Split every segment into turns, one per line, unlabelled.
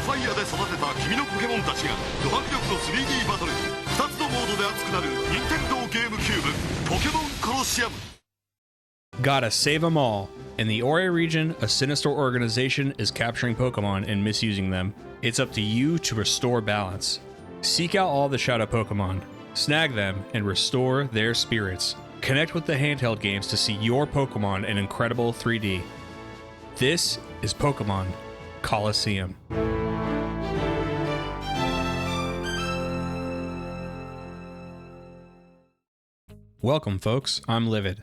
ファイアで育てた君のポケモンたちがド迫力の 3D バトル。2つのモードで熱くなる任天堂ゲームキューブポケモンコロシアム。
Gotta save them all. In the Ore region, a sinister organization is capturing Pokemon and misusing them. It's up to you to restore balance. Seek out all the Shadow Pokemon, snag them, and restore their spirits. Connect with the handheld games to see your Pokemon in incredible 3D. This is Pokémon Colosseum. Welcome, folks. I'm Livvvid.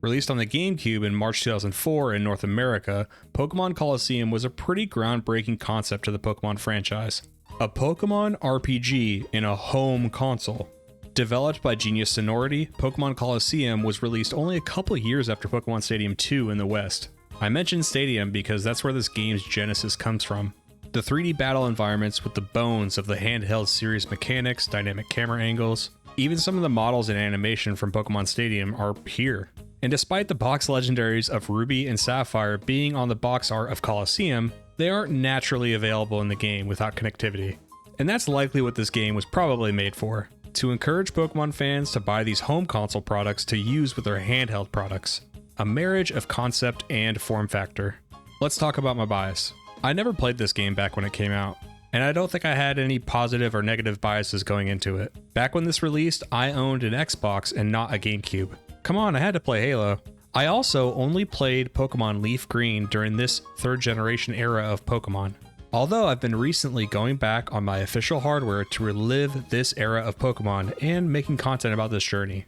Released on the GameCube in March 2004 in North America, Pokémon Colosseum was a pretty groundbreaking concept to the Pokémon franchise. A Pokémon RPG in a home console. Developed by Genius Sonority, Pokémon Colosseum was released only a couple years after Pokémon Stadium 2 in the West. I mentioned Stadium because that's where this game's genesis comes from. The 3D battle environments with the bones of the handheld series mechanics, dynamic camera angles, even some of the models and animation from Pokémon Stadium are here. And despite the box legendaries of Ruby and Sapphire being on the box art of Colosseum, they aren't naturally available in the game without connectivity. And that's likely what this game was probably made for. To encourage Pokemon fans to buy these home console products to use with their handheld products. A marriage of concept and form factor. Let's talk about my bias. I never played this game back when it came out, and I don't think I had any positive or negative biases going into it. Back when this released, I owned an Xbox and not a GameCube. Come on, I had to play Halo. I also only played Pokemon LeafGreen during this third generation era of Pokemon. Although I've been recently going back on my official hardware to relive this era of Pokemon and making content about this journey.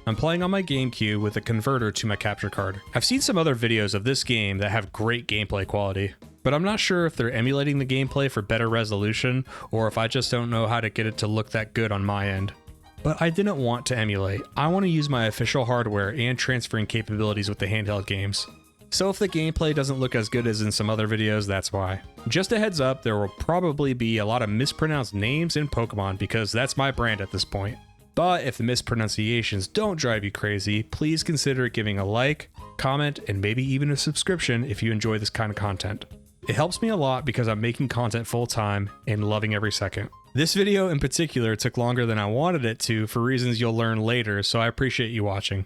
I'm playing on my GameCube with a converter to my capture card. I've seen some other videos of this game that have great gameplay quality, but I'm not sure if they're emulating the gameplay for better resolution or if I just don't know how to get it to look that good on my end. But I didn't want to emulate. I want to use my official hardware and transferring capabilities with the handheld games. So if the gameplay doesn't look as good as in some other videos, that's why. Just a heads up, there will probably be a lot of mispronounced names in Pokemon because that's my brand at this point. But if the mispronunciations don't drive you crazy, please consider giving a like, comment, and maybe even a subscription if you enjoy this kind of content. It helps me a lot because I'm making content full time and loving every second. This video in particular took longer than I wanted it to for reasons you'll learn later, so I appreciate you watching.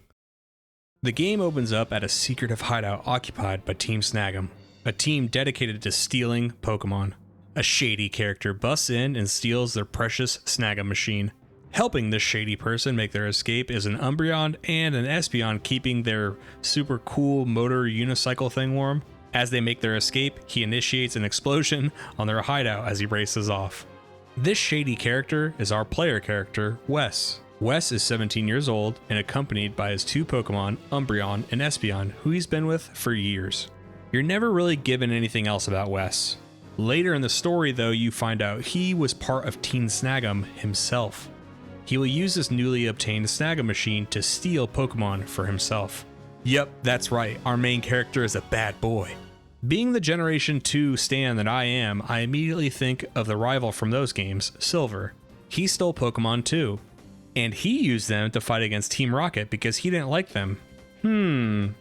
The game opens up at a secretive hideout occupied by Team Snag'em, a team dedicated to stealing Pokemon. A shady character busts in and steals their precious Snag'em machine. Helping this shady person make their escape is an Umbreon and an Espeon keeping their super cool motor unicycle thing warm. As they make their escape, he initiates an explosion on their hideout as he races off. This shady character is our player character, Wes. Wes is 17 years old and accompanied by his two Pokemon, Umbreon and Espeon, who he's been with for years. You're never really given anything else about Wes. Later in the story though, you find out he was part of Team Snag'em himself. He will use this newly obtained Snag'em machine to steal Pokemon for himself. Yep, that's right, our main character is a bad boy. Being the Generation 2 stan that I am, I immediately think of the rival from those games, Silver. He stole Pokemon too. And he used them to fight against Team Rocket because he didn't like them.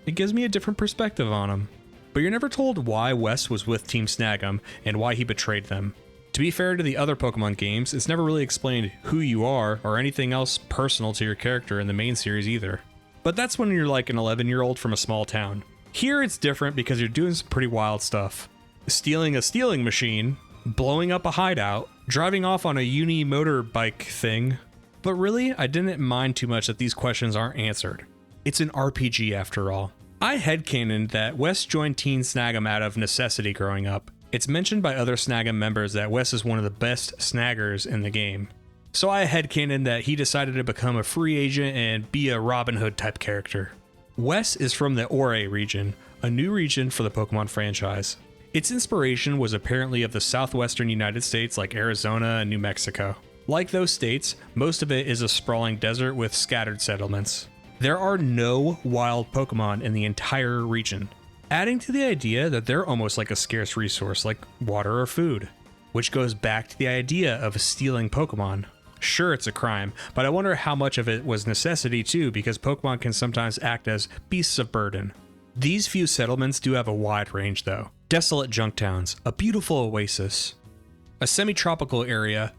It gives me a different perspective on him. But you're never told why Wes was with Team Snag'em and why he betrayed them. To be fair to the other Pokemon games, it's never really explained who you are or anything else personal to your character in the main series either. But that's when you're like an 11-year-old from a small town. Here it's different because you're doing some pretty wild stuff. Stealing a stealing machine, blowing up a hideout, driving off on a uni-motorbike thing. But really, I didn't mind too much that these questions aren't answered. It's an RPG after all. I headcanoned that Wes joined Team Snag'em out of necessity growing up. It's mentioned by other Snag'em members that Wes is one of the best snaggers in the game. So I headcanoned that he decided to become a free agent and be a Robin Hood type character. Wes is from the Ore region, a new region for the Pokemon franchise. Its inspiration was apparently of the southwestern United States like Arizona and New Mexico. Like those states, most of it is a sprawling desert with scattered settlements. There are no wild Pokemon in the entire region, adding to the idea that they're almost like a scarce resource like water or food, which goes back to the idea of stealing Pokemon. Sure, it's a crime, but I wonder how much of it was necessity too, because Pokemon can sometimes act as beasts of burden. These few settlements do have a wide range though. Desolate junk towns, a beautiful oasis, a semi-tropical area,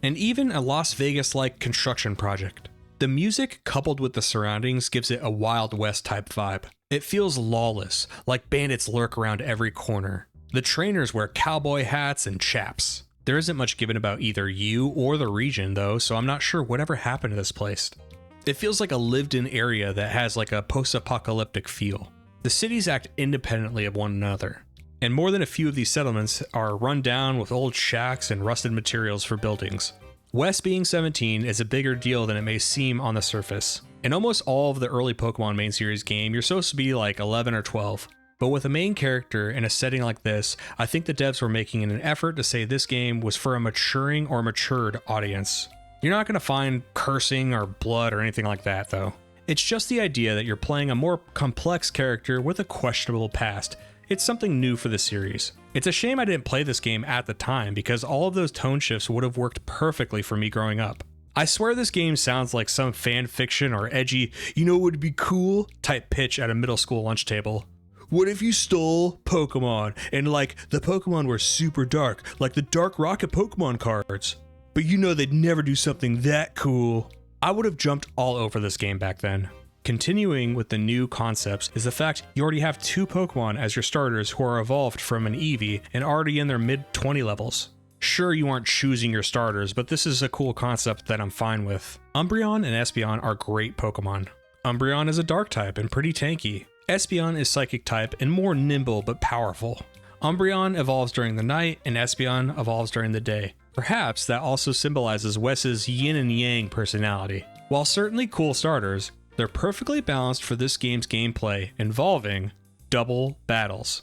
and even a Las Vegas-like construction project. The music coupled with the surroundings gives it a Wild West type vibe. It feels lawless, like bandits lurk around every corner. The trainers wear cowboy hats and chaps. There isn't much given about either you or the region though, so I'm not sure whatever happened to this place. It feels like a lived-in area that has like a post-apocalyptic feel. The cities act independently of one another, and more than a few of these settlements are run down with old shacks and rusted materials for buildings. West being 17 is a bigger deal than it may seem on the surface. In almost all of the early Pokemon main series game, you're supposed to be like 11 or 12. But with a main character in a setting like this, I think the devs were making an effort to say this game was for a maturing or matured audience. You're not going to find cursing or blood or anything like that though. It's just the idea that you're playing a more complex character with a questionable past. It's something new for the series. It's a shame I didn't play this game at the time because all of those tone shifts would have worked perfectly for me growing up. I swear this game sounds like some fan fiction or edgy, you know what would be cool type pitch at a middle school lunch table. What if you stole Pokemon and like the Pokemon were super dark, like the Dark Rocket Pokemon cards? But you know they'd never do something that cool. I would have jumped all over this game back then. Continuing with the new concepts is the fact you already have 2 Pokemon as your starters who are evolved from an Eevee and already in their mid-20 levels. Sure, you aren't choosing your starters, but this is a cool concept that I'm fine with. Umbreon and Espeon are great Pokemon. Umbreon is a dark type and pretty tanky. Espeon is psychic type and more nimble but powerful. Umbreon evolves during the night and Espeon evolves during the day. Perhaps that also symbolizes Wes's yin and yang personality. While certainly cool starters, they're perfectly balanced for this game's gameplay involving double battles.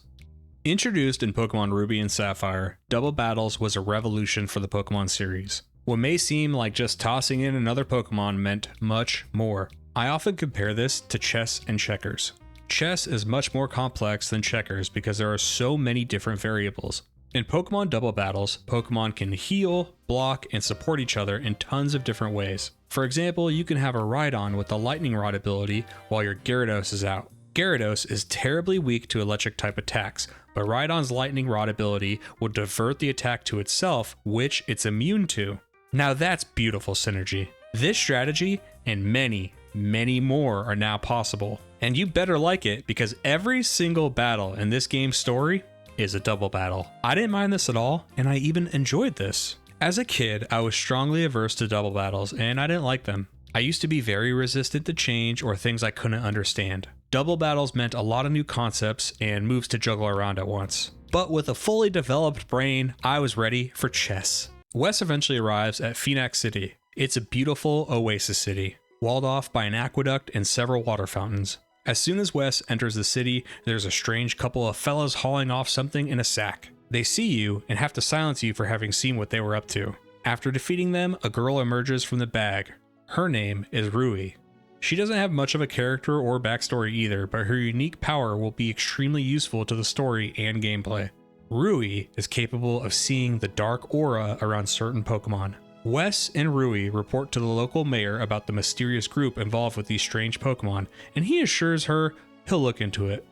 Introduced in Pokemon Ruby and Sapphire, double battles was a revolution for the Pokemon series. What may seem like just tossing in another Pokemon meant much more. I often compare this to chess and checkers. Chess is much more complex than checkers because there are so many different variables. In Pokemon double battles, Pokemon can heal, block, and support each other in tons of different ways. For example, you can have a Rhydon with the Lightning Rod ability while your Gyarados is out. Gyarados is terribly weak to electric type attacks, but Rhydon's Lightning Rod ability will divert the attack to itself, which it's immune to. Now that's beautiful synergy. This strategy and many, many more are now possible. And you better like it because every single battle in this game's story is a double battle. I didn't mind this at all, and I even enjoyed this. As a kid, I was strongly averse to double battles, and I didn't like them. I used to be very resistant to change or things I couldn't understand. Double battles meant a lot of new concepts and moves to juggle around at once. But with a fully developed brain, I was ready for chess. Wes eventually arrives at Phoenix City. It's a beautiful oasis city, walled off by an aqueduct and several water fountains. As soon as Wes enters the city, there's a strange couple of fellas hauling off something in a sack. They see you and have to silence you for having seen what they were up to. After defeating them, a girl emerges from the bag. Her name is Rui. She doesn't have much of a character or backstory either, but her unique power will be extremely useful to the story and gameplay. Rui is capable of seeing the dark aura around certain Pokemon. Wes and Rui report to the local mayor about the mysterious group involved with these strange Pokemon, and he assures her he'll look into it.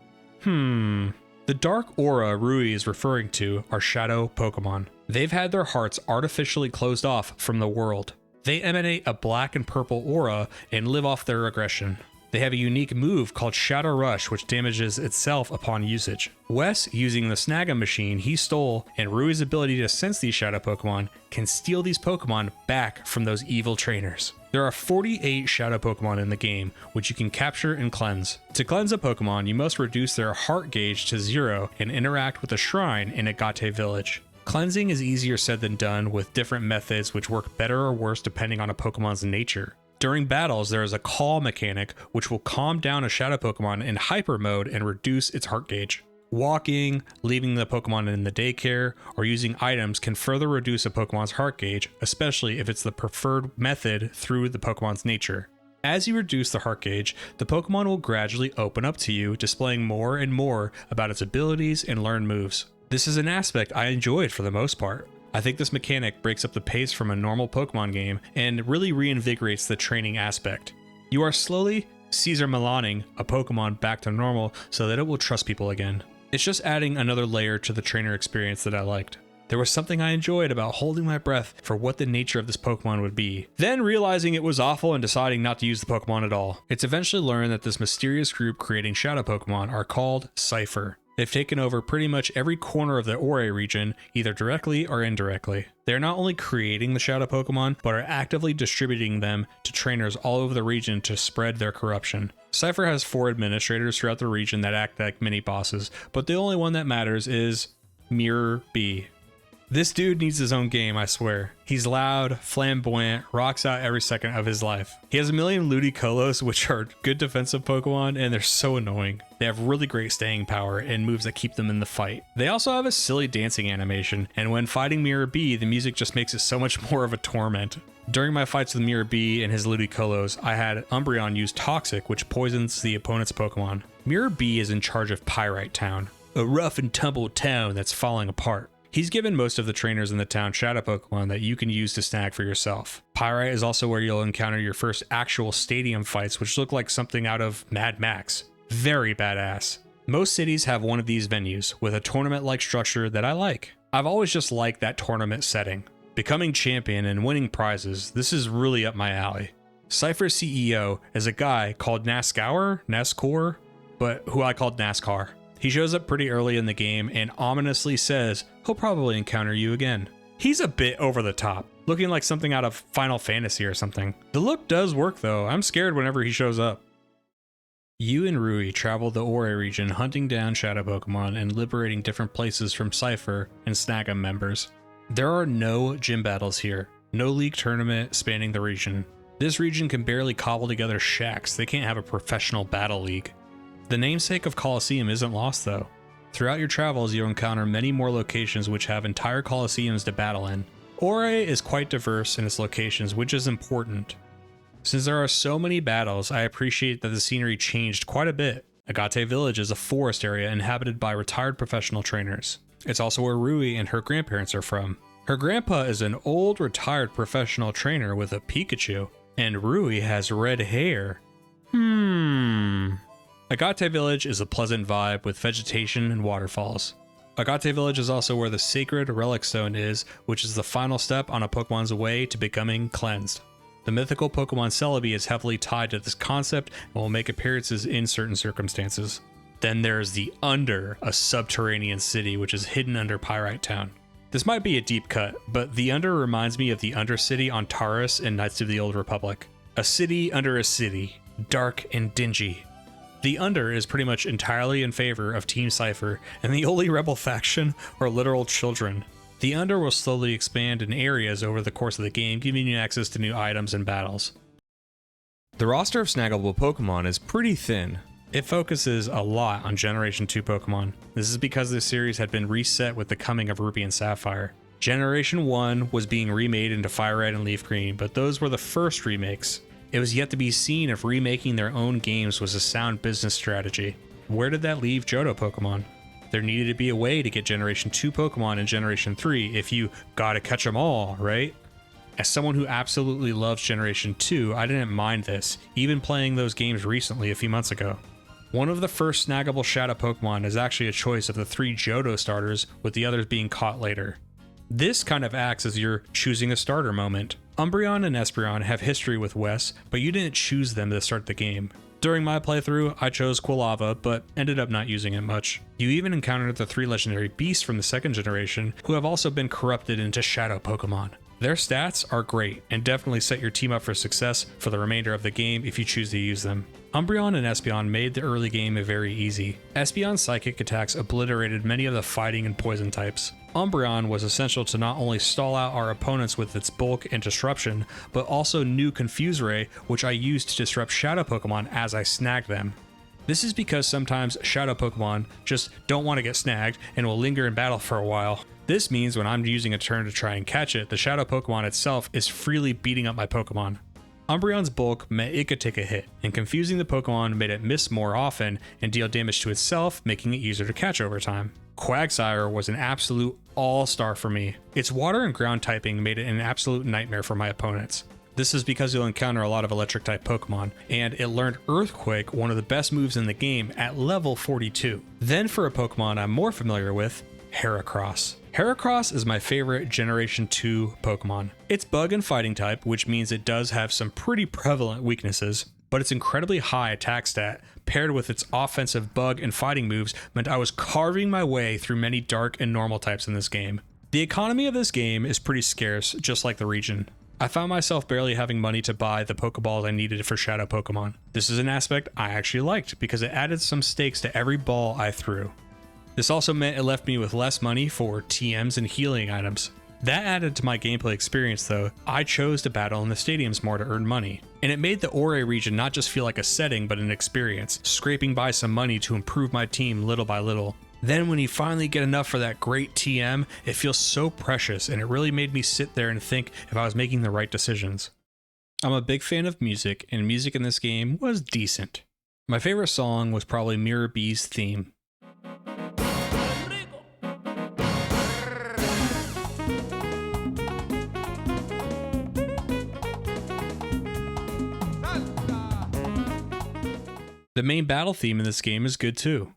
The dark aura Rui is referring to are shadow Pokemon. They've had their hearts artificially closed off from the world. They emanate a black and purple aura and live off their aggression. They have a unique move called Shadow Rush, which damages itself upon usage. Wes, using the Snag'em machine he stole and Rui's ability to sense these shadow Pokemon, can steal these Pokemon back from those evil trainers. There are 48 shadow Pokemon in the game, which you can capture and cleanse. To cleanse a Pokemon, you must reduce their heart gauge to 0 and interact with a shrine in Agate Village. Cleansing is easier said than done, with different methods which work better or worse depending on a Pokemon's nature. During battles, there is a call mechanic which will calm down a shadow Pokemon in hyper mode and reduce its heart gauge. Walking, leaving the Pokemon in the daycare, or using items can further reduce a Pokemon's heart gauge, especially if it's the preferred method through the Pokemon's nature. As you reduce the heart gauge, the Pokemon will gradually open up to you, displaying more and more about its abilities and learn moves. This is an aspect I enjoyed for the most part. I think this mechanic breaks up the pace from a normal Pokemon game and really reinvigorates the training aspect. You are slowly Caesar Milaning a Pokemon back to normal so that it will trust people again. It's just adding another layer to the trainer experience that I liked. There was something I enjoyed about holding my breath for what the nature of this Pokemon would be, then realizing it was awful and deciding not to use the Pokemon at all. It's eventually learned that this mysterious group creating shadow Pokemon are called Sapphire. They've taken over pretty much every corner of the Ore region, either directly or indirectly. They're not only creating the shadow Pokemon, but are actively distributing them to trainers all over the region to spread their corruption. Sapphire has 4 administrators throughout the region that act like mini bosses, but the only one that matters is Mirror B. This dude needs his own game, I swear. He's loud, flamboyant, rocks out every second of his life. He has a million Ludicolo, which are good defensive Pokemon, and they're so annoying. They have really great staying power and moves that keep them in the fight. They also have a silly dancing animation, and when fighting Mirror B, the music just makes it so much more of a torment. During my fights with Mirror B and his Ludicolos, I had Umbreon use Toxic, which poisons the opponent's Pokemon. Mirror B is in charge of Pyrite Town, a rough and tumble town that's falling apart. He's given most of the trainers in the town shadow Pokemon that you can use to snag for yourself. Pyrite is also where you'll encounter your first actual stadium fights, which look like something out of Mad Max. Very badass. Most cities have one of these venues, with a tournament-like structure that I like. I've always just liked that tournament setting. Becoming champion and winning prizes, this is really up my alley. Sapphire's CEO is a guy called Nascor, but who I called NASCAR. He shows up pretty early in the game and ominously says he'll probably encounter you again. He's a bit over the top, looking like something out of Final Fantasy or something. The look does work though, I'm scared whenever he shows up. You and Rui travel the Ore region hunting down shadow Pokemon and liberating different places from Sapphire and Snag'em members. There are no gym battles here, no league tournament spanning the region. This region can barely cobble together shacks, they can't have a professional battle league. The namesake of Colosseum isn't lost though. Throughout your travels, you'll encounter many more locations which have entire Colosseums to battle in. Ore is quite diverse in its locations, which is important. Since there are so many battles, I appreciate that the scenery changed quite a bit. Agate Village is a forest area inhabited by retired professional trainers. It's also where Rui and her grandparents are from. Her grandpa is an old retired professional trainer with a Pikachu, and Rui has red hair. Agate Village is a pleasant vibe with vegetation and waterfalls. Agate Village is also where the sacred relic stone is, which is the final step on a Pokemon's way to becoming cleansed. The mythical Pokemon Celebi is heavily tied to this concept and will make appearances in certain circumstances. Then there's the Under, a subterranean city which is hidden under Pyrite Town. This might be a deep cut, but the Under reminds me of the Undercity on Taurus in Knights of the Old Republic. A city under a city, dark and dingy. The Under is pretty much entirely in favor of Team Sapphire, and the only rebel faction are literal children. The Under will slowly expand in areas over the course of the game, giving you access to new items and battles. The roster of snaggable Pokemon is pretty thin. It focuses a lot on Generation 2 Pokemon. This is because this series had been reset with the coming of Ruby and Sapphire. Generation 1 was being remade into FireRed and LeafGreen, but those were the first remakes. It was yet to be seen if remaking their own games was a sound business strategy. Where did that leave Johto Pokemon? There needed to be a way to get Generation 2 Pokemon in Generation 3 if you gotta catch them all, right? As someone who absolutely loves Generation 2, I didn't mind this, even playing those games recently a few months ago. One of the first snaggable Shadow Pokemon is actually a choice of the 3 Johto starters, with the others being caught later. This kind of acts as your choosing a starter moment. Umbreon and Espeon have history with Wes, but you didn't choose them to start the game. During my playthrough, I chose Quilava, but ended up not using it much. You even encountered the 3 legendary beasts from the 2nd generation, who have also been corrupted into Shadow Pokemon. Their stats are great, and definitely set your team up for success for the remainder of the game if you choose to use them. Umbreon and Espeon made the early game very easy. Espeon's psychic attacks obliterated many of the fighting and poison types. Umbreon was essential to not only stall out our opponents with its bulk and disruption, but also new Confuse Ray, which I used to disrupt Shadow Pokemon as I snagged them. This is because sometimes Shadow Pokemon just don't want to get snagged and will linger in battle for a while. This means when I'm using a turn to try and catch it, the Shadow Pokemon itself is freely beating up my Pokemon. Umbreon's bulk meant it could take a hit, and confusing the Pokemon made it miss more often and deal damage to itself, making it easier to catch over time. Quagsire was an absolute all-star for me. Its water and ground typing made it an absolute nightmare for my opponents. This is because you'll encounter a lot of electric type Pokemon, and it learned Earthquake, one of the best moves in the game, at level 42. Then for a Pokemon I'm more familiar with, Heracross. Heracross is my favorite Generation 2 Pokemon. It's bug and fighting type, which means it does have some pretty prevalent weaknesses, but its incredibly high attack stat, paired with its offensive bug and fighting moves, meant I was carving my way through many dark and normal types in this game. The economy of this game is pretty scarce, just like the region. I found myself barely having money to buy the Pokeballs I needed for Shadow Pokemon. This is an aspect I actually liked because it added some stakes to every ball I threw. This also meant it left me with less money for TMs and healing items. That added to my gameplay experience though. I chose to battle in the stadiums more to earn money. And it made the Ore region not just feel like a setting but an experience, scraping by some money to improve my team little by little. Then when you finally get enough for that great TM, it feels so precious and it really made me sit there and think if I was making the right decisions. I'm a big fan of music, and music in this game was decent. My favorite song was probably Mirror B's theme. The main battle theme in this game is good too.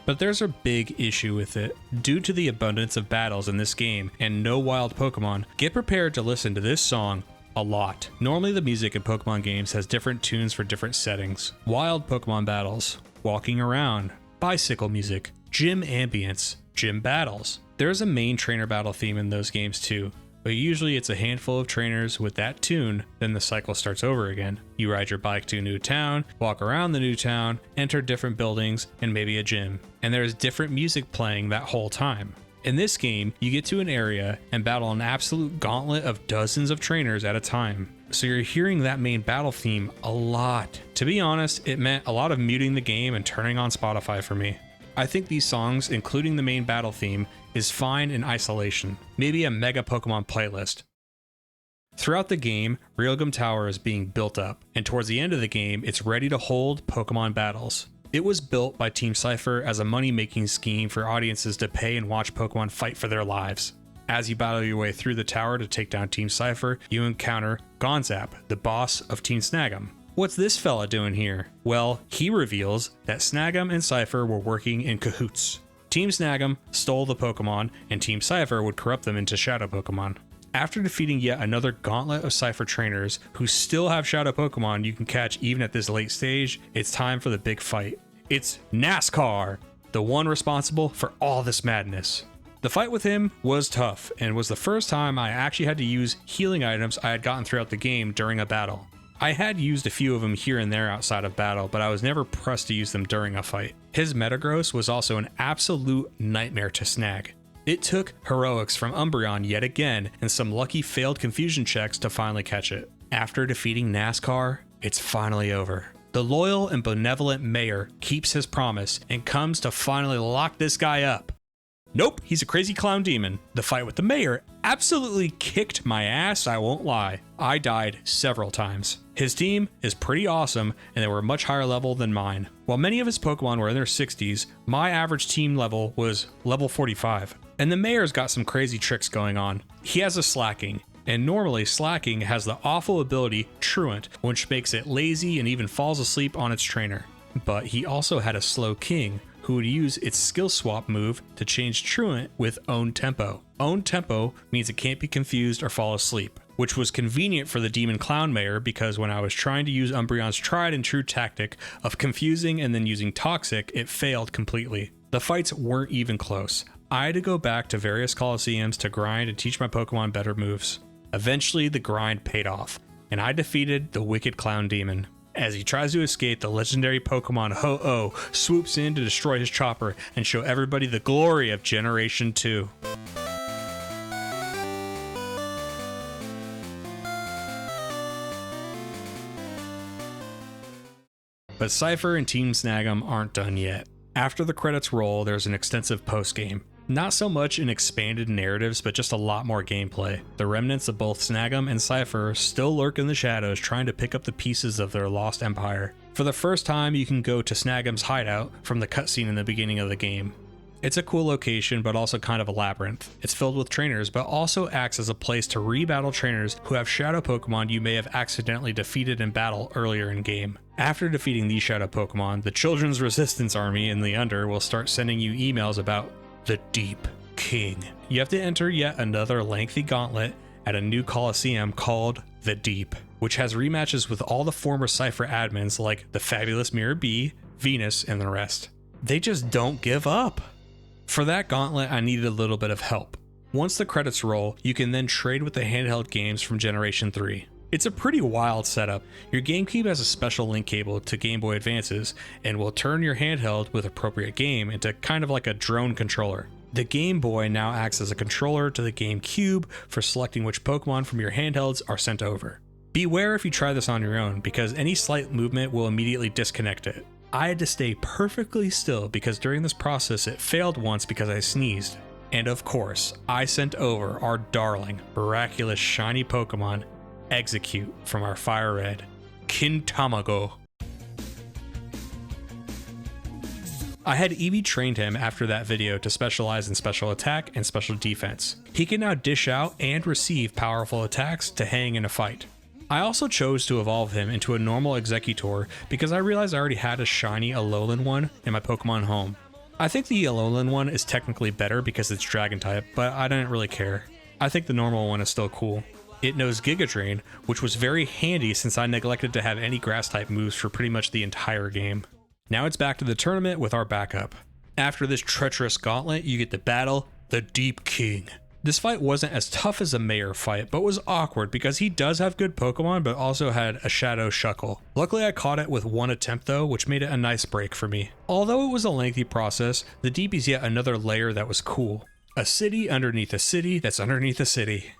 But there's a big issue with it. Due to the abundance of battles in this game and no wild Pokemon, get prepared to listen to this song a lot. Normally the music in Pokemon games has different tunes for different settings. Wild Pokemon battles, walking around, bicycle music, gym ambience, gym battles. There's a main trainer battle theme in those games too, but usually it's a handful of trainers with that tune, then the cycle starts over again. You ride your bike to a new town, walk around the new town, enter different buildings, and maybe a gym. And there's different music playing that whole time. In this game, you get to an area and battle an absolute gauntlet of dozens of trainers at a time. So you're hearing that main battle theme a lot. To be honest, it meant a lot of muting the game and turning on Spotify for me. I think these songs, including the main battle theme, is fine in isolation. Maybe a mega Pokemon playlist. Throughout the game, Realgam Tower is being built up, and towards the end of the game, it's ready to hold Pokemon battles. It was built by Team Sapphire as a money-making scheme for audiences to pay and watch Pokemon fight for their lives. As you battle your way through the tower to take down Team Sapphire, you encounter Gonzap, the boss of Team Snag'em. What's this fella doing here? Well, he reveals that Snag'em and Sapphire were working in cahoots. Team Snag'em stole the Pokemon, and Team Sapphire would corrupt them into Shadow Pokemon. After defeating yet another gauntlet of Sapphire trainers who still have Shadow Pokemon you can catch even at this late stage, it's time for the big fight. It's NASCAR, the one responsible for all this madness. The fight with him was tough, and was the first time I actually had to use healing items I had gotten throughout the game during a battle. I had used a few of them here and there outside of battle, but I was never pressed to use them during a fight. His Metagross was also an absolute nightmare to snag. It took heroics from Umbreon yet again and some lucky failed confusion checks to finally catch it. After defeating NASCAR, it's finally over. The loyal and benevolent mayor keeps his promise and comes to finally lock this guy up. Nope, he's a crazy clown demon. The fight with the mayor absolutely kicked my ass, I won't lie. I died several times. His team is pretty awesome, and they were much higher level than mine. While many of his Pokemon were in their 60s, my average team level was level 45. And the mayor's got some crazy tricks going on. He has a Slacking, and normally Slacking has the awful ability Truant, which makes it lazy and even falls asleep on its trainer. But he also had a Slow King, who would use its skill swap move to change Truant with Own Tempo. Own Tempo means it can't be confused or fall asleep, which was convenient for the Demon Clown Mayor because when I was trying to use Umbreon's tried and true tactic of confusing and then using Toxic, it failed completely. The fights weren't even close. I had to go back to various Colosseums to grind and teach my Pokemon better moves. Eventually, the grind paid off, and I defeated the Wicked Clown Demon. As he tries to escape, the legendary Pokemon Ho-Oh swoops in to destroy his chopper and show everybody the glory of Generation 2. But Sapphire and Team Snag'em aren't done yet. After the credits roll, there's an extensive post-game. Not so much in expanded narratives, but just a lot more gameplay. The remnants of both Snag'em and Sapphire still lurk in the shadows trying to pick up the pieces of their lost empire. For the first time, you can go to Snag'em's hideout from the cutscene in the beginning of the game. It's a cool location, but also kind of a labyrinth. It's filled with trainers, but also acts as a place to re-battle trainers who have shadow Pokemon you may have accidentally defeated in battle earlier in game. After defeating these shadow Pokemon, the Children's Resistance Army in the Under will start sending you emails about the Deep King. You have to enter yet another lengthy gauntlet at a new Colosseum called the Deep, which has rematches with all the former Sapphire admins like the Fabulous Mirror B, Venus, and the rest. They just don't give up. For that gauntlet, I needed a little bit of help. Once the credits roll, you can then trade with the handheld games from Generation 3. It's a pretty wild setup. Your GameCube has a special link cable to Game Boy Advances and will turn your handheld with appropriate game into kind of like a drone controller. The Game Boy now acts as a controller to the GameCube for selecting which Pokemon from your handhelds are sent over. Beware if you try this on your own, because any slight movement will immediately disconnect it. I had to stay perfectly still because during this process it failed once because I sneezed. And of course, I sent over our darling, miraculous shiny Pokemon, Execute, from our FireRed, Kintamago. I had Eevee trained him after that video to specialize in special attack and special defense. He can now dish out and receive powerful attacks to hang in a fight. I also chose to evolve him into a normal Executor because I realized I already had a shiny Alolan one in my Pokemon home. I think the Alolan one is technically better because it's Dragon type, but I didn't really care. I think the normal one is still cool. It knows Giga Drain, which was very handy since I neglected to have any grass type moves for pretty much the entire game. Now it's back to the tournament with our backup. After this treacherous gauntlet, you get to battle the Deep King. This fight wasn't as tough as a Mayor fight, but was awkward because he does have good Pokemon, but also had a Shadow Shuckle. Luckily I caught it with one attempt though, which made it a nice break for me. Although it was a lengthy process, the Deep is yet another layer that was cool. A city underneath a city that's underneath a city.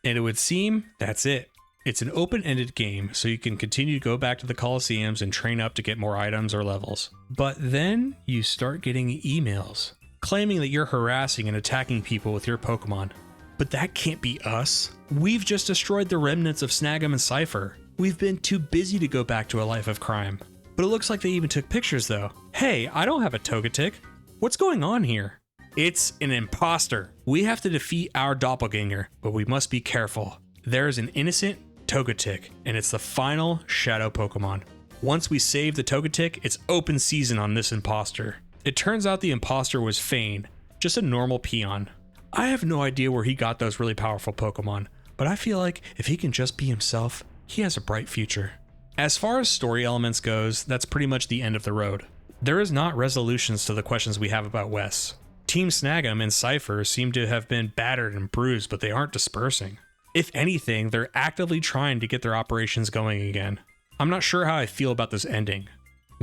And it would seem that's it. It's an open-ended game, so you can continue to go back to the Colosseums and train up to get more items or levels. But then you start getting emails claiming that you're harassing and attacking people with your Pokemon. But that can't be us. We've just destroyed the remnants of Snag'em and Cypher. We've been too busy to go back to a life of crime. But it looks like they even took pictures though. Hey, I don't have a Togetic. What's going on here? It's an imposter. We have to defeat our doppelganger, but we must be careful. There is an innocent Togetic, and it's the final Shadow Pokemon. Once we save the Togetic, it's open season on this imposter. It turns out the imposter was Fane, just a normal peon. I have no idea where he got those really powerful Pokemon, but I feel like if he can just be himself, he has a bright future. As far as story elements goes, that's pretty much the end of the road. There is not resolutions to the questions we have about Wes. Team Snag'em and Cypher seem to have been battered and bruised, but they aren't dispersing. If anything, they're actively trying to get their operations going again. I'm not sure how I feel about this ending.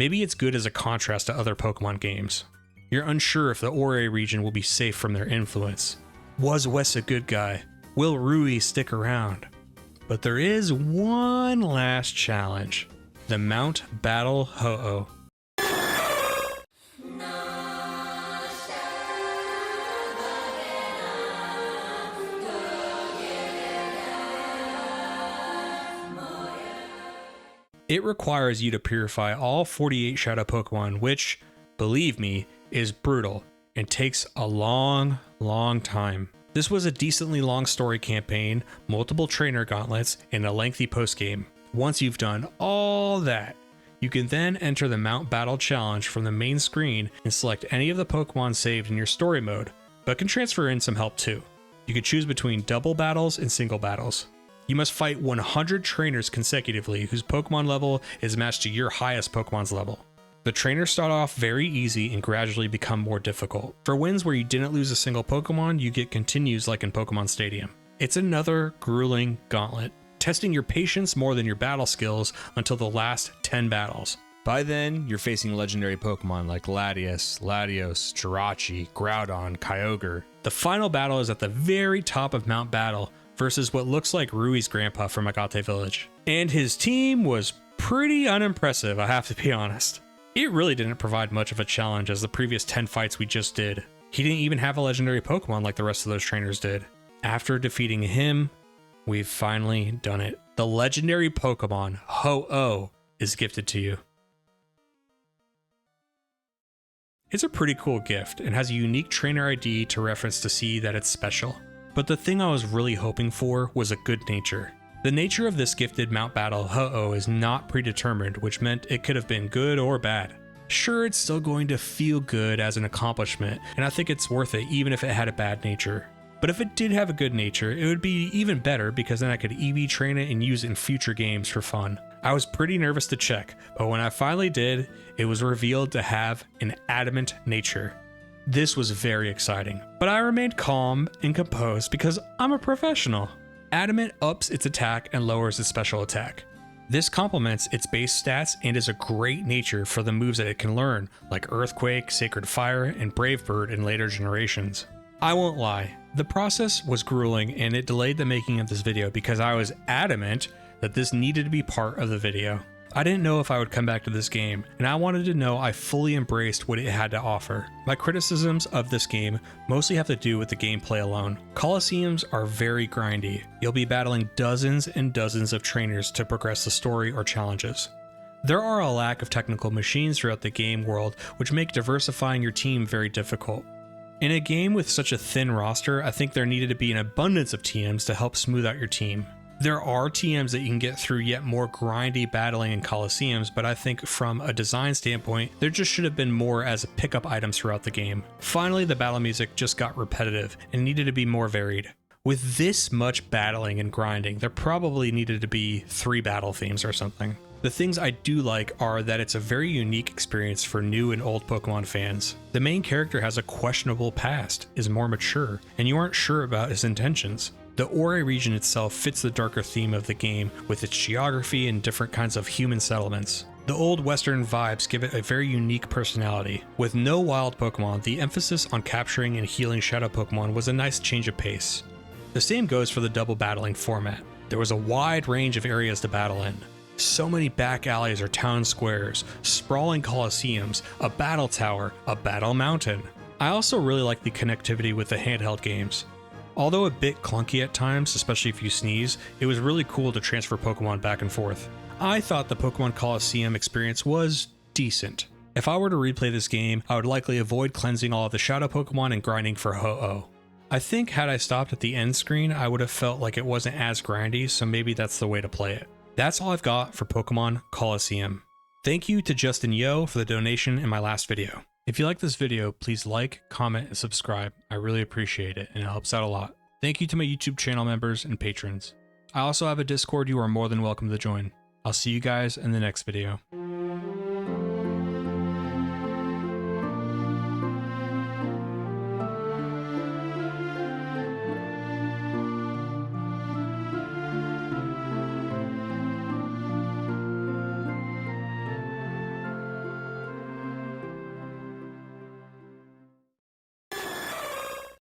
Maybe it's good as a contrast to other Pokemon games. You're unsure if the Ore region will be safe from their influence. Was Wes a good guy? Will Rui stick around? But there is one last challenge. The Mount Battle Ho-Oh. It requires you to purify all 48 Shadow Pokemon, which, believe me, is brutal and takes a long time. This was a decently long story campaign, multiple trainer gauntlets, and a lengthy postgame. Once you've done all that, you can then enter the Mount Battle Challenge from the main screen and select any of the Pokemon saved in your story mode, but can transfer in some help too. You can choose between double battles and single battles. You must fight 100 trainers consecutively whose Pokemon level is matched to your highest Pokemon's level. The trainers start off very easy and gradually become more difficult. For wins where you didn't lose a single Pokemon, you get continues like in Pokemon Stadium. It's another grueling gauntlet, testing your patience more than your battle skills until the last 10 battles. By then, you're facing legendary Pokemon like Latias, Latios, Jirachi, Groudon, Kyogre. The final battle is at the very top of Mount Battle, versus what looks like Rui's grandpa from Agate Village. And his team was pretty unimpressive, I have to be honest. It really didn't provide much of a challenge as the previous 10 fights we just did. He didn't even have a legendary Pokemon like the rest of those trainers did. After defeating him, we've finally done it. The legendary Pokemon, Ho-Oh, is gifted to you. It's a pretty cool gift and has a unique trainer ID to reference to see that it's special. But the thing I was really hoping for was a good nature. The nature of this gifted Mount Battle Ho-Oh is not predetermined, which meant it could have been good or bad. Sure, it's still going to feel good as an accomplishment, and I think it's worth it even if it had a bad nature. But if it did have a good nature, it would be even better because then I could EV train it and use it in future games for fun. I was pretty nervous to check, but when I finally did, it was revealed to have an adamant nature. This was very exciting, but I remained calm and composed because I'm a professional. Adamant ups its attack and lowers its special attack. This complements its base stats and is a great nature for the moves that it can learn, like Earthquake, Sacred Fire, and Brave Bird in later generations. I won't lie, the process was grueling and it delayed the making of this video because I was adamant that this needed to be part of the video. I didn't know if I would come back to this game, and I wanted to know I fully embraced what it had to offer. My criticisms of this game mostly have to do with the gameplay alone. Colosseums are very grindy. You'll be battling dozens and dozens of trainers to progress the story or challenges. There are a lack of technical machines throughout the game world, which make diversifying your team very difficult. In a game with such a thin roster, I think there needed to be an abundance of TMs to help smooth out your team. There are TMs that you can get through yet more grindy battling in Colosseums, but I think from a design standpoint, there just should have been more as pickup items throughout the game. Finally, the battle music just got repetitive and needed to be more varied. With this much battling and grinding, there probably needed to be 3 battle themes or something. The things I do like are that it's a very unique experience for new and old Pokemon fans. The main character has a questionable past, is more mature, and you aren't sure about his intentions. The Ori region itself fits the darker theme of the game with its geography and different kinds of human settlements. The old western vibes give it a very unique personality. With no wild Pokemon, the emphasis on capturing and healing shadow Pokemon was a nice change of pace. The same goes for the double battling format. There was a wide range of areas to battle in. So many back alleys or town squares, sprawling colosseums, a battle tower, a battle mountain. I also really like the connectivity with the handheld games. Although a bit clunky at times, especially if you sneeze, it was really cool to transfer Pokemon back and forth. I thought the Pokémon Colosseum experience was decent. If I were to replay this game, I would likely avoid cleansing all of the shadow Pokemon and grinding for Ho-Oh. I think had I stopped at the end screen, I would have felt like it wasn't as grindy, so maybe that's the way to play it. That's all I've got for Pokémon Colosseum. Thank you to Justin Yo for the donation in my last video. If you like this video, please like, comment, and subscribe. I really appreciate it, and it helps out a lot. Thank you to my YouTube channel members and patrons. I also have a Discord you are more than welcome to join. I'll see you guys in the next video.